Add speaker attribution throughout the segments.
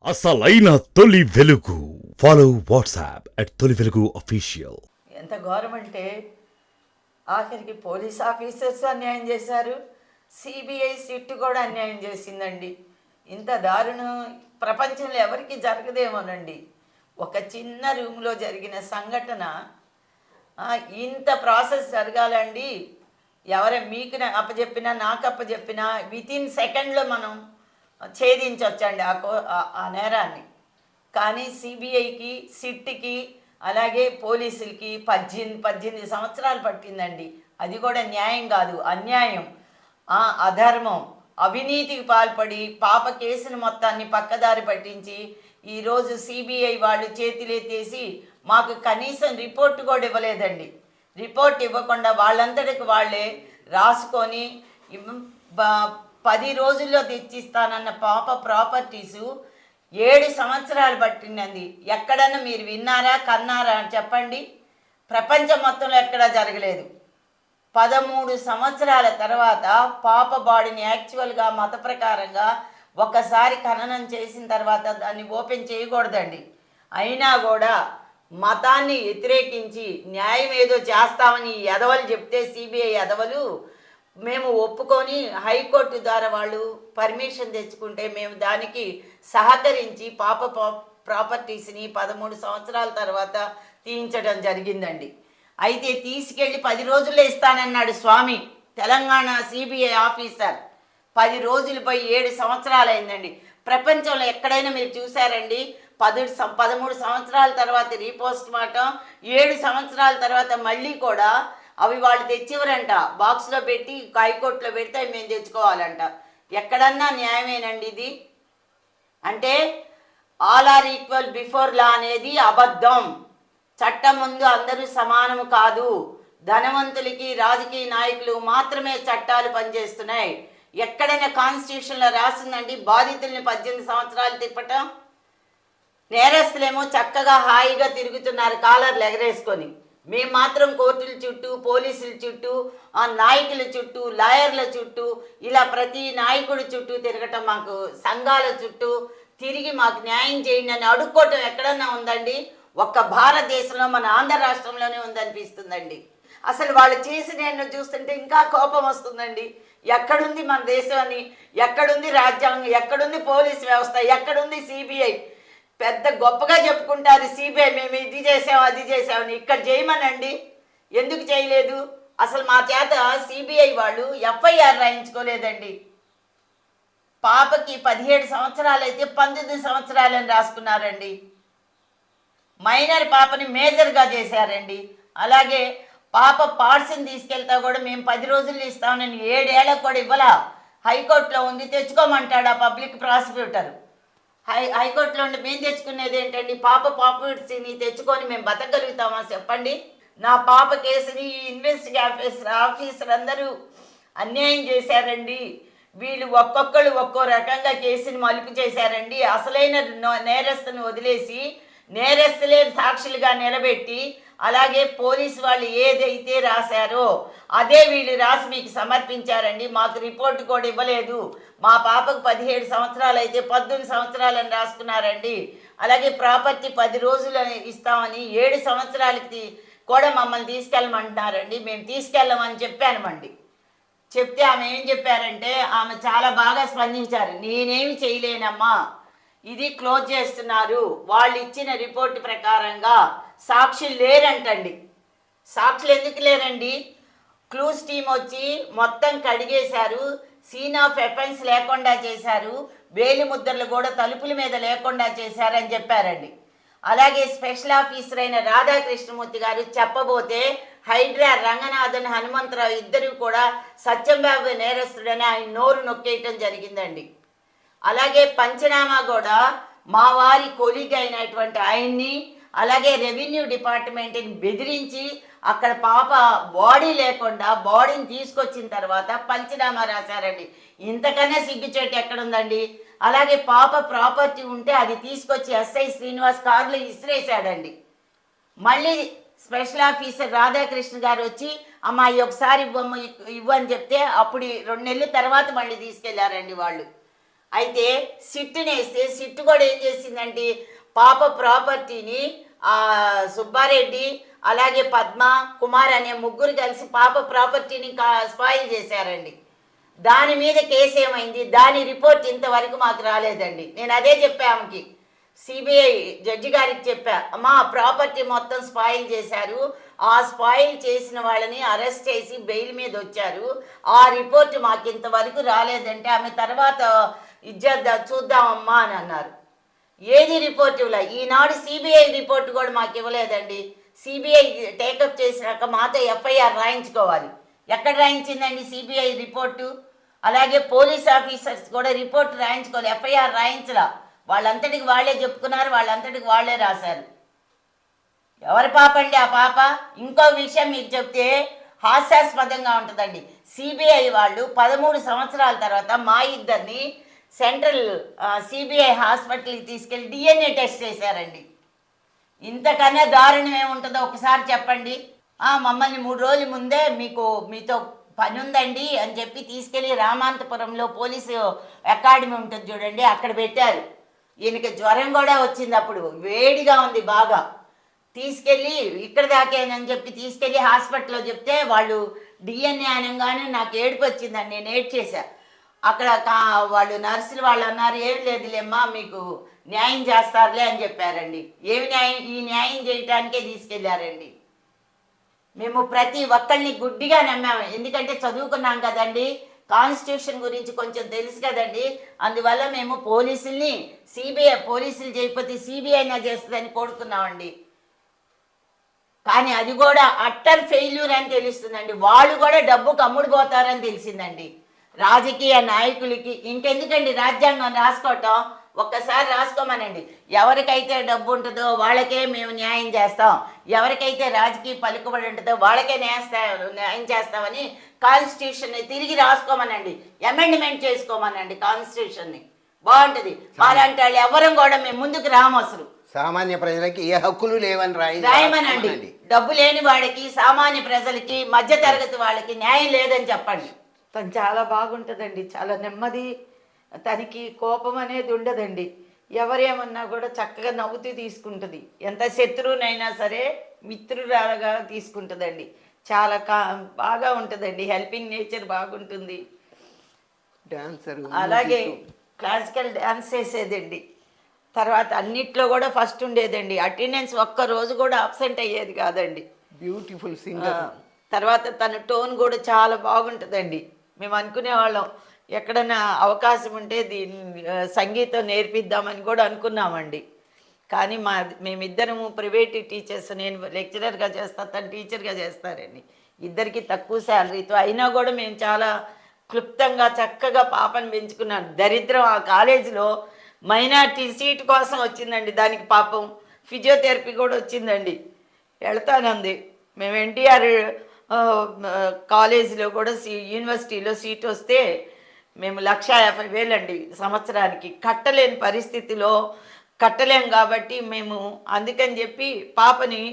Speaker 1: అసలైన తొలి వెలుగు. ఫాలో వాట్సాప్ @ తొలి వెలుగు అఫీషియల్.
Speaker 2: ఎంత ఘోరం అంటే ఆఖరికి పోలీస్ ఆఫీసర్స్ అన్యాయం చేశారు, సిబిఐ సిట్ కూడా అన్యాయం చేసిందండి. ఇంత దారుణం ప్రపంచంలో ఎవరికి జరగదేమోనండి. ఒక చిన్న రూమ్లో జరిగిన సంఘటన ఇంత ప్రాసెస్ జరగాలండి. మీకు అప్పచెప్పినా నాకు అప్పచెప్పినా వితిన్ సెకండ్లో మనం ఛేదించవచ్చండి ఆ నేరాన్ని. కానీ సిబిఐకి సిట్కి అలాగే పోలీసులకి 18 సంవత్సరాలు పట్టిందండి. అది కూడా న్యాయం కాదు, అన్యాయం, అధర్మం, అవినీతికి పాల్పడి పాప కేసును మొత్తాన్ని పక్కదారి పట్టించి ఈరోజు సిబిఐ వాళ్ళు చేతులెత్తేసి మాకు కనీసం రిపోర్ట్ కూడా ఇవ్వలేదండి. రిపోర్ట్ ఇవ్వకుండా వాళ్ళంతటికి వాళ్ళే రాసుకొని 10 రోజుల్లో తెచ్చిస్తానన్న పాప ప్రాపర్టీసు 7 సంవత్సరాలు పట్టిందండి. ఎక్కడన్నా మీరు విన్నారా, కన్నారా చెప్పండి? ప్రపంచం మొత్తంలో ఎక్కడా జరగలేదు. 13 సంవత్సరాల తర్వాత పాప బాడీని యాక్చువల్గా మత ప్రకారంగా ఒకసారి ఖననం చేసిన తర్వాత దాన్ని ఓపెన్ చేయకూడదండి. అయినా కూడా మతాన్ని వ్యతిరేకించి న్యాయం ఏదో చేస్తామని ఎదవలు చెప్తే సిబిఐ ఎదవలు మేము ఒప్పుకొని హైకోర్టు ద్వారా వాళ్ళు పర్మిషన్ తెచ్చుకుంటే మేము దానికి సహకరించి పాప ప్రాపర్టీస్ని 13 సంవత్సరాల తర్వాత తీయించడం జరిగిందండి. అయితే తీసుకెళ్ళి 10 రోజుల్లో ఇస్తానన్నాడు స్వామి, తెలంగాణ సిబిఐ ఆఫీసర్. 10 రోజులు పోయి 7 సంవత్సరాలు అయిందండి. ప్రపంచంలో ఎక్కడైనా మీరు చూసారండి? 13 సంవత్సరాల తర్వాత రీపోస్ట్ మార్టం, 7 సంవత్సరాల తర్వాత మళ్ళీ కూడా అవి వాళ్ళు తెచ్చివరంట, బాక్స్లో పెట్టి హైకోర్టులో పెడితే మేము తెచ్చుకోవాలంట. ఎక్కడన్నా న్యాయమేనండి ఇది? అంటే all are equal before law అనేది అబద్ధం. చట్టం ముందు అందరూ సమానము కాదు. ధనవంతులకి రాజకీయ నాయకులు మాత్రమే చట్టాలు పనిచేస్తున్నాయి. ఎక్కడైనా కాన్స్టిట్యూషన్లో రాసిందండి బాధితుల్ని 18 సంవత్సరాలు తిప్పటం? నేరస్తులేమో చక్కగా హాయిగా తిరుగుతున్నారు కాలర్లు ఎగరేసుకొని. మేము మాత్రం కోర్టుల చుట్టూ, పోలీసుల చుట్టూ, నాయకుల చుట్టూ, లాయర్ల చుట్టూ, ఇలా ప్రతి నాయకుడి చుట్టూ తిరగటం, మాకు సంఘాల చుట్టూ తిరిగి మాకు న్యాయం చేయండి అని అడుక్కోవటం ఎక్కడన్నా ఉందండి? ఒక్క భారతదేశంలో మన ఆంధ్ర రాష్ట్రంలోనే ఉందనిపిస్తుందండి. అసలు వాళ్ళు చేసిన చూస్తుంటే ఇంకా కోపం వస్తుందండి. ఎక్కడుంది మన దేశం అని? ఎక్కడుంది రాజ్యాంగం? ఎక్కడుంది పోలీస్ వ్యవస్థ? ఎక్కడుంది సిబిఐ? పెద్ద గొప్పగా చెప్పుకుంటారు సిబిఐ, మేము ఇది చేసాం అది చేసామని. ఇక్కడ చేయమనండి, ఎందుకు చేయలేదు? అసలు మా చేత సిబిఐ వాళ్ళు ఎఫ్ఐఆర్ రాయించుకోలేదండి. పాపకి 17 సంవత్సరాలు అయితే 19 సంవత్సరాలని రాసుకున్నారండి. మైనర్ పాపని మేజర్గా చేశారండి. అలాగే పాప పార్ట్స్ని తీసుకెళ్తా కూడా మేము 10 రోజులు ఇస్తామని 7 ఏళ్ళకు కూడా ఇవ్వాల. హైకోర్టులో ఉంది, తెచ్చుకోమంటాడు ఆ పబ్లిక్ ప్రాసిక్యూటర్. హైకోర్టులో ఉండి మేము తెచ్చుకునేది ఏంటండి? పాప ప్రాపర్టీని తెచ్చుకొని మేము బతకగలుగుతామా చెప్పండి? నా పాప కేసుని ఇన్వెస్టిగేషన్ ఆఫీసర్ అందరూ అన్యాయం చేశారండి. వీళ్ళు ఒక్కొక్కరు ఒక్కో రకంగా కేసుని మలుపు చేశారండి. అసలైన నేరస్తుని వదిలేసి నేరస్తులే సాక్షులుగా నిలబెట్టి, అలాగే పోలీసు వాళ్ళు ఏదైతే రాశారో అదే వీళ్ళు రాసి మీకు సమర్పించారండి. మాకు రిపోర్ట్ కూడా ఇవ్వలేదు. మా పాపకు 17 సంవత్సరాలు అయితే 18 సంవత్సరాలని రాసుకున్నారండి. అలాగే ప్రాపర్టీ 10 రోజులు ఇస్తామని 7 సంవత్సరాలకి కూడా మమ్మల్ని తీసుకెళ్ళమంటున్నారండి. మేము తీసుకెళ్ళమని చెప్పానమండి. చెప్తే ఆమె ఏం చెప్పారంటే, ఆమె చాలా బాగా స్పందించారు. నేనేమి చేయలేనమ్మా, ఇది క్లోజ్ చేస్తున్నారు. వాళ్ళు ఇచ్చిన రిపోర్ట్ ప్రకారంగా సాక్షులు లేరంటండి. సాక్షులు ఎందుకు లేరండి? క్లూస్ టీం వచ్చి మొత్తం కడిగేశారు, సీన్ ఆఫ్ ఎఫెన్స్ లేకుండా చేశారు, వేలి ముద్రలు కూడా తలుపుల మీద లేకుండా చేశారని చెప్పారండి. అలాగే స్పెషల్ ఆఫీసర్ అయిన రాధాకృష్ణమూర్తి గారు చెప్పబోతే హైడ్రా రంగనాథన్, హనుమంతరావు ఇద్దరు కూడా సత్యంబాబు నేరస్తుడని ఆయన నోరు నొక్కేయటం జరిగిందండి. అలాగే పంచనామా కూడా మా వారి కొలీగ్ అయినటువంటి ఆయన్ని, అలాగే రెవెన్యూ డిపార్ట్మెంట్ని బెదిరించి అక్కడ పాప బాడీ లేకుండా బాడీని తీసుకొచ్చిన తర్వాత పంచనామా రాశారండి. ఇంతకన్నా సిగ్గుచేటు ఎక్కడుందండి? అలాగే పాప ప్రాపర్టీ ఉంటే అది తీసుకొచ్చి ఎస్ఐ శ్రీనివాస్ కారులో ఇసిరేశాడండి. మళ్ళీ స్పెషల్ ఆఫీసర్ రాధాకృష్ణ గారు వచ్చి అమ్మాయి ఒకసారి ఇవ్వని చెప్తే అప్పుడు 2 నెలల తర్వాత మళ్ళీ తీసుకెళ్లారండి వాళ్ళు. అయితే సిట్టుని వేస్తే సిట్టు కూడా ఏం చేసిందంటే పాప ప్రాపర్టీని ఆ సుబ్బారెడ్డి అలాగే పద్మ కుమార్ అనే ముగ్గురు కలిసి పాప ప్రాపర్టీని స్పాయిల్ చేశారండి. దాని మీద కేసు ఏమైంది, దాని రిపోర్ట్ ఇంతవరకు మాకు రాలేదండి. నేను అదే చెప్పా ఆమెకి, సిబిఐ జడ్జి గారికి చెప్పా, అమ్మా ప్రాపర్టీ మొత్తం స్పాయిల్ చేశారు, ఆ స్పాయిల్ చేసిన వాళ్ళని అరెస్ట్ చేసి బెయిల్ మీద వచ్చారు, ఆ రిపోర్ట్ మాకు ఇంతవరకు రాలేదంటే ఆమె తర్వాత చూద్దామమ్మా అని అన్నారు. ఏది రిపోర్ట్ ఇవ్వలే. ఈనాడు సిబిఐ రిపోర్ట్ కూడా మాకు ఇవ్వలేదండి. సిబిఐ టేకప్ చేసినాక మాతో ఎఫ్ఐఆర్ రాయించుకోవాలి. ఎక్కడ రాయించిందండి సిబిఐ రిపోర్టు? అలాగే పోలీస్ ఆఫీసర్స్ కూడా రిపోర్ట్ రాయించుకోవాలి, ఎఫ్ఐఆర్ రాయించలా. వాళ్ళంతటికి వాళ్ళే చెప్పుకున్నారు, వాళ్ళంతటికి వాళ్ళే రాశారు. ఎవరి పాప అండి ఆ పాప? ఇంకో విషయం మీకు చెప్తే హాస్యాస్పదంగా ఉంటుందండి. సిబిఐ వాళ్ళు 13 సంవత్సరాల తర్వాత మా ఇద్దరిని సెంట్రల్ సిబిఐ హాస్పిటల్కి తీసుకెళ్ళి డిఎన్ఏ టెస్ట్ చేశారండి. ఇంతకన్నా దారుణం ఏముంటుందో ఒకసారి చెప్పండి. మమ్మల్ని 3 రోజుల ముందే మీతో పని ఉందండి అని చెప్పి తీసుకెళ్ళి రామాంతపురంలో పోలీసు అకాడమీ ఉంటుంది చూడండి, అక్కడ పెట్టారు. ఈయనకి జ్వరం కూడా వచ్చింది, అప్పుడు వేడిగా ఉంది బాగా. తీసుకెళ్ళి ఇక్కడ దాకేనని చెప్పి తీసుకెళ్ళి హాస్పిటల్లో చెప్తే వాళ్ళు డిఎన్ఏ అనగానే నాకు ఏడుపు వచ్చిందండి, నేను ఏడ్చేసా. అక్కడ వాళ్ళు నర్సులు వాళ్ళు అన్నారు, ఏం లేదులేమ్మా మీకు న్యాయం చేస్తారులే అని చెప్పారండి. ఏమి న్యాయం? ఈ న్యాయం చేయటానికే తీసుకెళ్లారండి. మేము ప్రతి ఒక్కరిని గుడ్డిగా నమ్మాము, ఎందుకంటే చదువుకున్నాం కదండి, కాన్స్టిట్యూషన్ గురించి కొంచెం తెలుసు కదండి. అందువల్ల మేము పోలీసుల్ని సిబిఐ పోలీసులు చేయకపోతే సిబిఐనా చేస్తుందని కోరుకున్నామండి. కానీ అది కూడా అట్టర్ ఫెయిల్యూర్ అని తెలుస్తుందండి. వాళ్ళు కూడా డబ్బుకు అమ్ముడుపోతారని తెలిసిందండి. రాజకీయ నాయకులకి ఇంకెందుకండి రాజ్యాంగం రాసుకోవటం, ఒక్కసారి రాసుకోమనండి. ఎవరికైతే డబ్బు ఉంటుందో వాళ్ళకే మేము న్యాయం చేస్తాం, ఎవరికైతే రాజకీయ పలుకుబడి ఉంటుందో వాళ్ళకే న్యాయం చేస్తామని కాన్స్టిట్యూషన్ని తిరిగి రాసుకోమనండి, అమెండ్మెంట్ చేసుకోమనండి కాన్స్టిట్యూషన్ని, బాగుంటుంది. అలాంటి వాళ్ళు ఎవరం కూడా మేము ముందుకు రాము. అసలు
Speaker 3: సామాన్య ప్రజలకి ఏ హక్కులు లేవని
Speaker 2: రాయమనండి. డబ్బు లేని వాడికి, సామాన్య ప్రజలకి, మధ్య తరగతి వాళ్ళకి న్యాయం లేదని చెప్పండి. తను చాలా బాగుంటుందండి, చాలా నెమ్మది, తనకి కోపం అనేది ఉండదండి. ఎవరేమన్నా కూడా చక్కగా నవ్వుతూ తీసుకుంటుంది. ఎంత శత్రువునైనా సరే మిత్రురాలుగా తీసుకుంటుందండి. చాలా బాగా ఉంటుందండి, హెల్పింగ్ నేచర్ బాగుంటుంది.
Speaker 3: డాన్సర్
Speaker 2: అలాగే క్లాసికల్ డ్యాన్స్ చేసేదండి. తర్వాత అన్నిట్లో కూడా ఫస్ట్ ఉండేదండి. అటెండెన్స్ ఒక్క రోజు కూడా అబ్సెంట్ అయ్యేది కాదండి.
Speaker 3: Beautiful singer.
Speaker 2: తర్వాత తన టోన్ కూడా చాలా బాగుంటుందండి. మేము అనుకునేవాళ్ళం ఎక్కడైనా అవకాశం ఉంటే దీన్ని సంగీతం నేర్పిద్దామని కూడా అనుకున్నామండి. కానీ మేమిద్దరము ప్రైవేట్ టీచర్స్, నేను లెక్చరర్గా చేస్తా, తను టీచర్గా చేస్తారండి. ఇద్దరికి తక్కువ శాలరీతో అయినా కూడా మేము చాలా క్లుప్తంగా చక్కగా పాపను పెంచుకున్నాను. దరిద్రం ఆ కాలేజీలో మైనార్టీ సీట్ కోసం వచ్చిందండి, దానికి పాపం ఫిజియోథెరపీ కూడా వచ్చిందండి, వెళ్తానంది. మేము ఎన్టీఆర్ కాలేజీలో కూడా యూనివర్సిటీలో సీట్ వస్తే మేము 1,50,000 అండి సంవత్సరానికి, కట్టలేని పరిస్థితిలో కట్టలేం కాబట్టి మేము అందుకని చెప్పి పాపని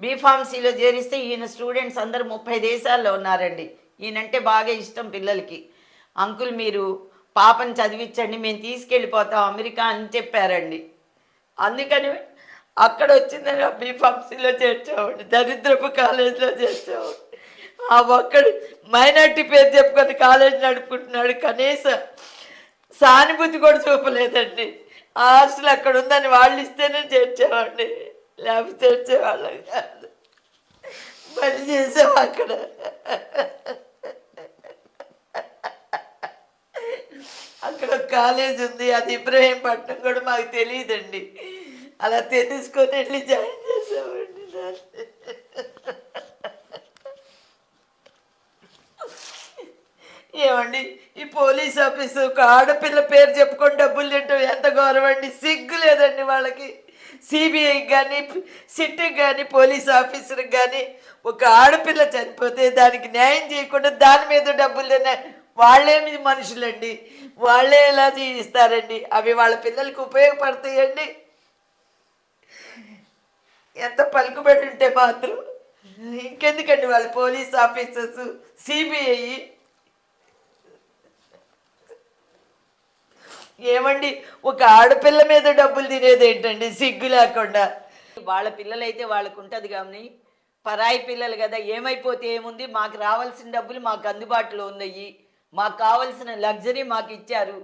Speaker 2: బీఫార్మసీలో చేరిస్తే ఈయన స్టూడెంట్స్ అందరూ 30 దేశాల్లో ఉన్నారండి. ఈయనంటే బాగా ఇష్టం పిల్లలకి. అంకుల్ మీరు పాపని చదివించండి, మేము తీసుకెళ్ళిపోతాం అమెరికా అని చెప్పారండి. అందుకని అక్కడ వచ్చిందని బీఫార్మసీలో చేర్చామండి, దరిద్రపు కాలేజీలో చేర్చామండి. ఆ ఒక్కడు మైనార్టీ పేరు చెప్పుకొని కాలేజీ నడుపుకుంటున్నాడు, కనీసం సానుభూతి కూడా చూపలేదండి. ఆ హాస్టల్ అక్కడ ఉందని వాళ్ళు ఇస్తేనే చేర్చామండి, లేకపోతే చేర్చేవాళ్ళం కాదు. పని చేసాం అక్కడ. అక్కడ కాలేజ్ ఉంది, అది ఇబ్రహీంపట్నం కూడా మాకు తెలియదండి. అలా తెలుసుకొని వెళ్ళి జాయిన్ చేసామండి. ఏమండి ఈ పోలీస్ ఆఫీసు ఒక ఆడపిల్ల పేరు చెప్పుకొని డబ్బులు తింటాం ఎంత గౌరవం అండి, సిగ్గు లేదండి వాళ్ళకి. సిబిఐకి కానీ సిట్కి కానీ పోలీస్ ఆఫీసర్కి కానీ ఒక ఆడపిల్ల చనిపోతే దానికి న్యాయం చేయకుండా దాని మీద డబ్బులు తిన్నా వాళ్ళేమి మనుషులండి, వాళ్ళే ఎలా ఇస్తారండి? అవి వాళ్ళ పిల్లలకి ఉపయోగపడతాయండి? ఎంత పలుకుబడి ఉంటే మాత్రం ఇంకెందుకండి వాళ్ళు పోలీస్ ఆఫీసర్స్, సిబిఐ ఏమండి, ఒక ఆడపిల్ల మీద డబ్బులు తినేది ఏంటండి సిగ్గు లేకుండా? వాళ్ళ పిల్లలైతే వాళ్ళకు ఉంటుంది కానీ పరాయి పిల్లలు కదా, ఏమైపోతే ఏముంది, మాకు రావాల్సిన డబ్బులు మాకు అందుబాటులో ఉన్నాయి, మాకు కావాల్సిన లగ్జరీ మాకు ఇచ్చారు,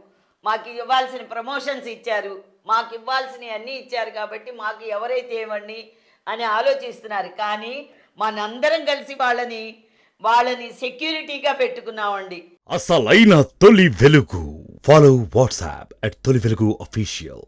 Speaker 2: మాకు ఇవ్వాల్సిన ప్రమోషన్స్ ఇచ్చారు, మాకు ఇవ్వాల్సినవి అన్నీ ఇచ్చారు కాబట్టి మాకు ఎవరైతే ఏమండి అని ఆలోచిస్తున్నారు. కానీ మనందరం కలిసి వాళ్ళని సెక్యూరిటీగా పెట్టుకున్నామండి.
Speaker 1: అసలైన తొలి వెలుగు. ఫాలో వాట్సాప్ @తొలి వెలుగు అఫీషియల్.